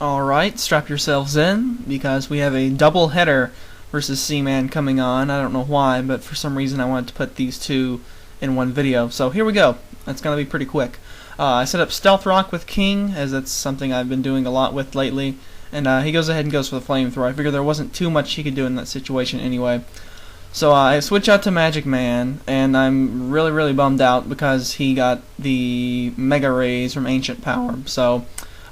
Alright, strap yourselves in, because we have a double header versus Cman coming on. I don't know why, but for some reason I wanted to put these two in one video. So here we go. That's going to be pretty quick. I set up Stealth Rock with King, as that's something I've been doing a lot with lately. And he goes ahead and goes for the Flamethrower. I figured there wasn't too much he could do in that situation anyway. So I switch out to Magic Man, and I'm really bummed out because he got the Mega Rays from Ancient Power. So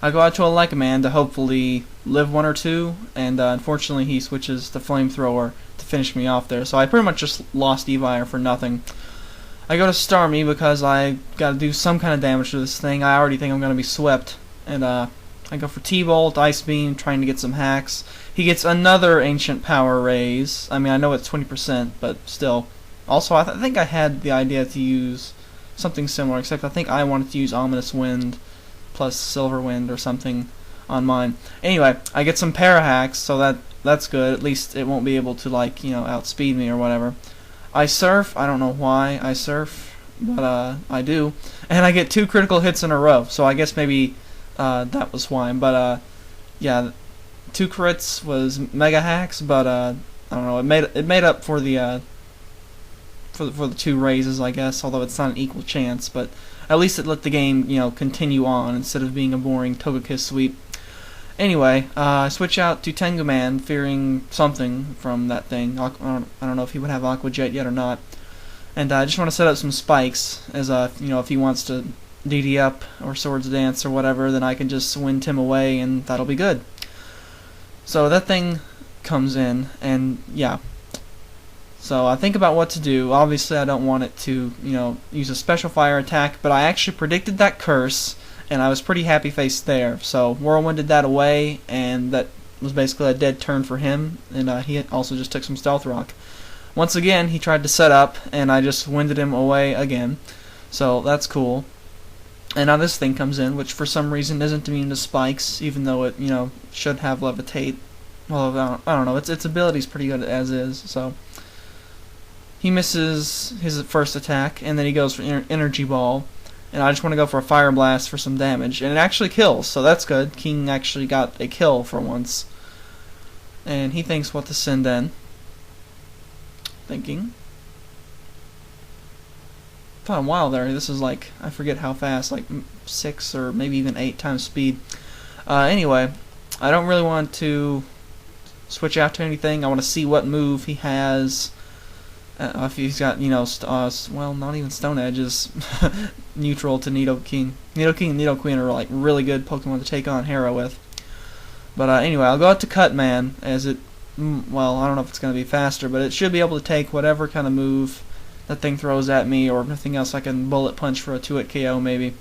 I go out to a Like Man to hopefully live one or two, and unfortunately he switches to Flamethrower to finish me off there. So I pretty much just lost Evire for nothing. I go to Starmie because I gotta do some kind of damage to this thing. I already think I'm gonna be swept, and I go for T-Bolt, Ice Beam, trying to get some hacks. He gets another Ancient Power raise. I mean, I know it's 20%, but still. Also, I think I had the idea to use something similar, except I think I wanted to use Ominous Wind plus Silver Wind or something on mine. Anyway, I get some para hacks, so that's good. At least it won't be able to, like, you know, outspeed me or whatever. I surf. I don't know why I surf, but I do, and I get 2 critical hits in a row. So I guess maybe that was why. But yeah, 2 crits was mega hacks, but I don't know. It made up for the 2 raises, I guess. Although it's not an equal chance, but at least it let the game, you know, continue on instead of being a boring Togekiss sweep. Anyway, I switch out to Tengu Man, fearing something from that thing. I don't know if he would have Aqua Jet yet or not. And I just want to set up some spikes, as you know, if he wants to DD up or Swords Dance or whatever, then I can just wind him away, and that'll be good. So that thing comes in, and yeah. So I think about what to do. Obviously, I don't want it to, you know, use a special fire attack, but I actually predicted that curse, and I was pretty happy-faced there. So Whirlwinded that away, and that was basically a dead turn for him, and he also just took some Stealth Rock. Once again, he tried to set up, and I just winded him away again. So that's cool. And now this thing comes in, which for some reason isn't immune to spikes, even though it, you know, should have Levitate. Well, I don't know. Its ability's pretty good as is, so he misses his first attack, and then he goes for Energy Ball. And I just want to go for a Fire Blast for some damage. And it actually kills, so that's good. King actually got a kill for once. And he thinks what to send in. Thinking. Thought a while there. This is like, I forget how fast, like 6 or maybe even 8 times speed. Anyway, I don't really want to switch out to anything. I want to see what move he has. If he's got, you know, well, not even Stone Edge is neutral to Nidoking. Nidoking and Nidoqueen are like really good Pokemon to take on Hera with. But anyway, I'll go out to Cutman, as it, well, I don't know if it's going to be faster, but it should be able to take whatever kind of move that thing throws at me, or anything else I can bullet punch for a 2-hit KO maybe.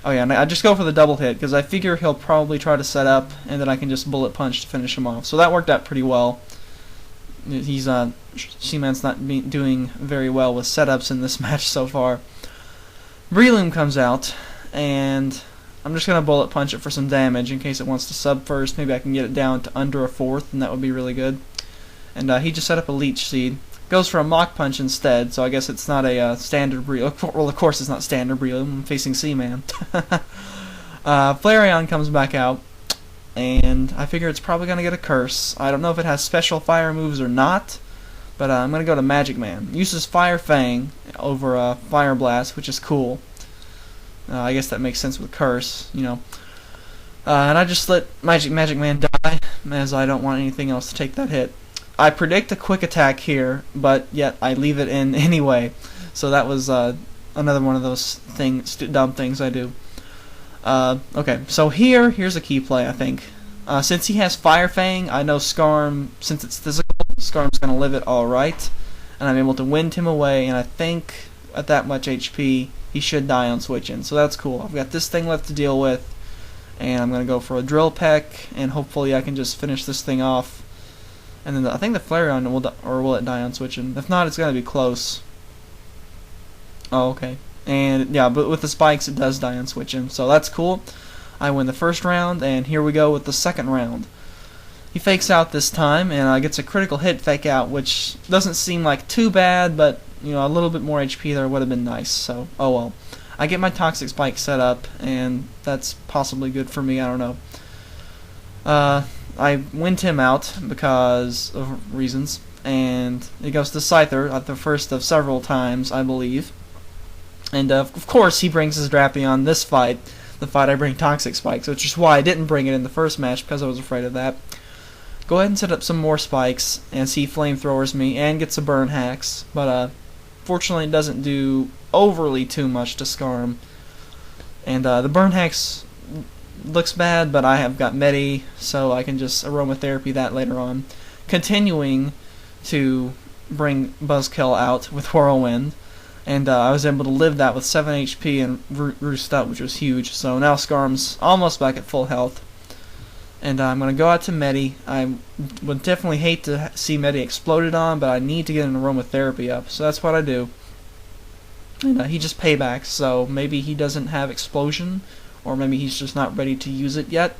Oh yeah, and I just go for the double hit, because I figure he'll probably try to set up, and then I can just bullet punch to finish him off. So that worked out pretty well. He's Cman's not doing very well with setups in this match so far. Breloom comes out, and I'm just gonna bullet punch it for some damage in case it wants to sub first. Maybe I can get it down to under a 4th, and that would be really good. And he just set up a Leech Seed. Goes for a Mach Punch instead, so I guess it's not a standard Breloom. Well, of course it's not standard Breloom. I'm facing Cman. Flareon comes back out, and I figure it's probably going to get a curse. I don't know if it has special fire moves or not, but I'm going to go to Magic Man. Uses Fire Fang over Fire Blast, which is cool. I guess that makes sense with curse, you know. And I just let Magic Man die, as I don't want anything else to take that hit. I predict a quick attack here, but yet I leave it in anyway. So that was another one of those dumb things I do. Okay, so here's a key play, I think. Since he has Fire Fang, I know Skarm, since it's physical, Skarm's going to live it alright. And I'm able to wind him away, and I think at that much HP, he should die on switching. So that's cool. I've got this thing left to deal with, and I'm going to go for a Drill Peck, and hopefully I can just finish this thing off. And then I think the Flareon will it die on switching? If not, it's going to be close. Oh, okay. And yeah, but with the spikes, it does die on switching, so that's cool. I win the first round, and here we go with the second round. He fakes out this time, and gets a critical hit fake out, which doesn't seem like too bad, but you know, a little bit more HP there would have been nice. So, oh well. I get my Toxic Spike set up, and that's possibly good for me. I don't know. I wind him out because of reasons, and he goes to Scyther at the first of several times, I believe. And of course, he brings his Drapion this fight, the fight I bring Toxic Spikes, which is why I didn't bring it in the first match, because I was afraid of that. Go ahead and set up some more spikes, as he flamethrowers me and gets a burn hacks, but fortunately it doesn't do overly too much to scar him. And the burn hacks looks bad, but I have got Medi, so I can just aromatherapy that later on. Continuing to bring Buzzkill out with Whirlwind, and I was able to live that with 7 HP and Roost Up, which was huge. So now Scarm's almost back at full health. And I'm going to go out to Medi. I would definitely hate to see Medi exploded on, but I need to get an aromatherapy up, so that's what I do. And he just paybacks, so maybe he doesn't have explosion, or maybe he's just not ready to use it yet.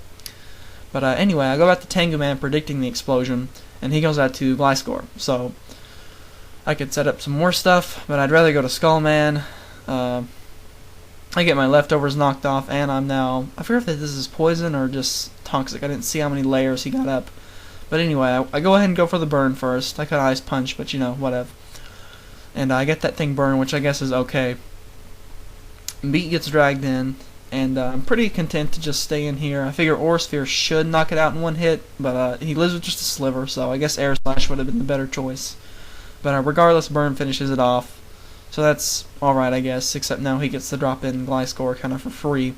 But anyway, I go back to Tenguman predicting the explosion, and he goes out to Gliscor. So I could set up some more stuff, but I'd rather go to Skullman. I get my leftovers knocked off, and I'm now... I forget if this is poison or just toxic. I didn't see how many layers he got up. But anyway, I go ahead and go for the burn first. I could Ice Punch, but you know, whatever. And I get that thing burned, which I guess is okay. Beat gets dragged in, and I'm pretty content to just stay in here. I figure Aura Sphere should knock it out in one hit, but he lives with just a sliver, so I guess Air Slash would have been the better choice. But regardless, Burn finishes it off. So that's alright, I guess, except now he gets to drop in Gliscor kind of for free.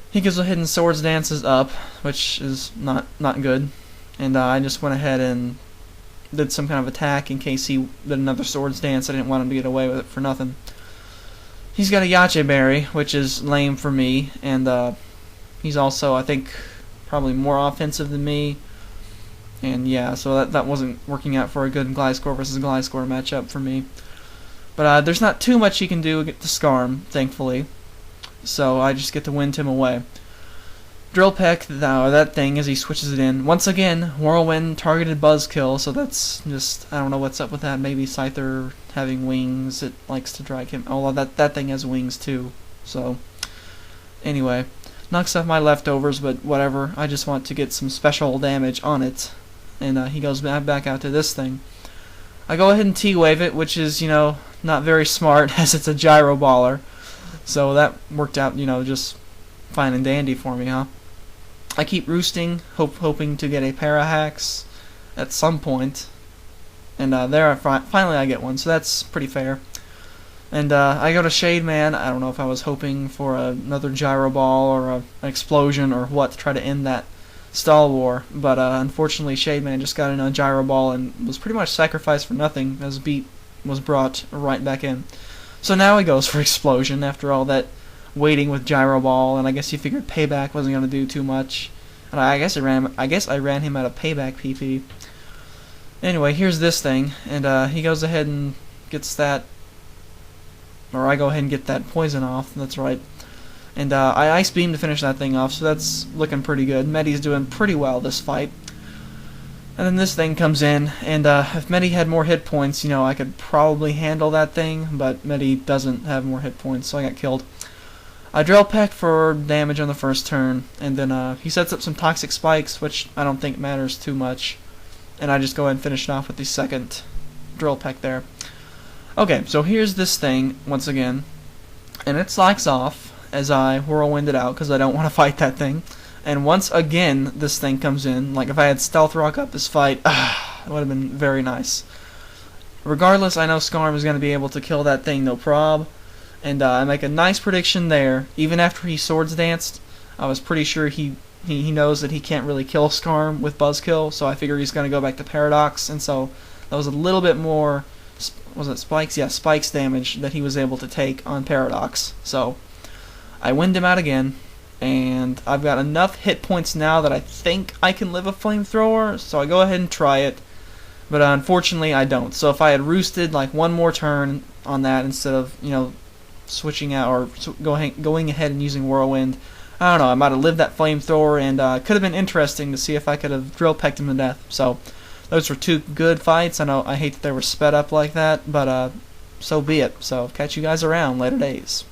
He goes ahead and Swords Dances up, which is not good. And I just went ahead and did some kind of attack in case he did another Swords Dance. I didn't want him to get away with it for nothing. He's got a Yache Berry, which is lame for me, and he's also, I think, probably more offensive than me. And yeah, so that wasn't working out for a good Gliscor versus Gliscor matchup for me. But there's not too much he can do to scar him, thankfully. So I just get to wind him away. Drill Peck, that thing, as he switches it in. Once again, Whirlwind targeted Buzzkill, so that's just, I don't know what's up with that. Maybe Scyther having wings, it likes to drag him. Oh, that thing has wings too. So, anyway, knocks off my leftovers, but whatever. I just want to get some special damage on it. And he goes back out to this thing. I go ahead and T-Wave it, which is, you know, not very smart, as it's a Gyro Baller. So that worked out, you know, just fine and dandy for me, huh? I keep roosting, hoping to get a Parahax at some point. And there, finally I get one, so that's pretty fair. And I go to Shade Man. I don't know if I was hoping for another Gyro Ball or an explosion or what to try to end that stall war, but unfortunately Shade Man just got in a Gyro Ball and was pretty much sacrificed for nothing, as Beat was brought right back in. So now he goes for Explosion after all that waiting with Gyro Ball, and I guess he figured Payback wasn't going to do too much. And I guess I ran him out of Payback PP. Anyway, here's this thing, and he goes ahead and gets that, or I go ahead and get that poison off. That's right. And I Ice Beam to finish that thing off, so that's looking pretty good. Medi's doing pretty well this fight. And then this thing comes in, and if Medi had more hit points, you know, I could probably handle that thing, but Medi doesn't have more hit points, so I got killed. I Drill Peck for damage on the first turn, and then he sets up some Toxic Spikes, which I don't think matters too much. And I just go ahead and finish it off with the second Drill Peck there. Okay, so here's this thing, once again, and it slacks off as I Whirlwind it out, because I don't want to fight that thing. And once again, this thing comes in. Like, if I had Stealth Rock up this fight, it would have been very nice. Regardless, I know Scarm is going to be able to kill that thing, no prob. And I make a nice prediction there. Even after he Swords Danced, I was pretty sure he knows that he can't really kill Scarm with Buzzkill, so I figure he's going to go back to Paradox. And so that was a little bit more, was it Spikes? Yeah, Spikes damage that he was able to take on Paradox. So I wind him out again. And I've got enough hit points now that I think I can live a Flamethrower, so I go ahead and try it. But unfortunately, I don't. So if I had roosted like one more turn on that instead of, you know, switching out or going ahead and using Whirlwind, I don't know, I might have lived that Flamethrower, and it could have been interesting to see if I could have Drill Pecked him to death. So those were two good fights. I know I hate that they were sped up like that, but so be it. So catch you guys around later days.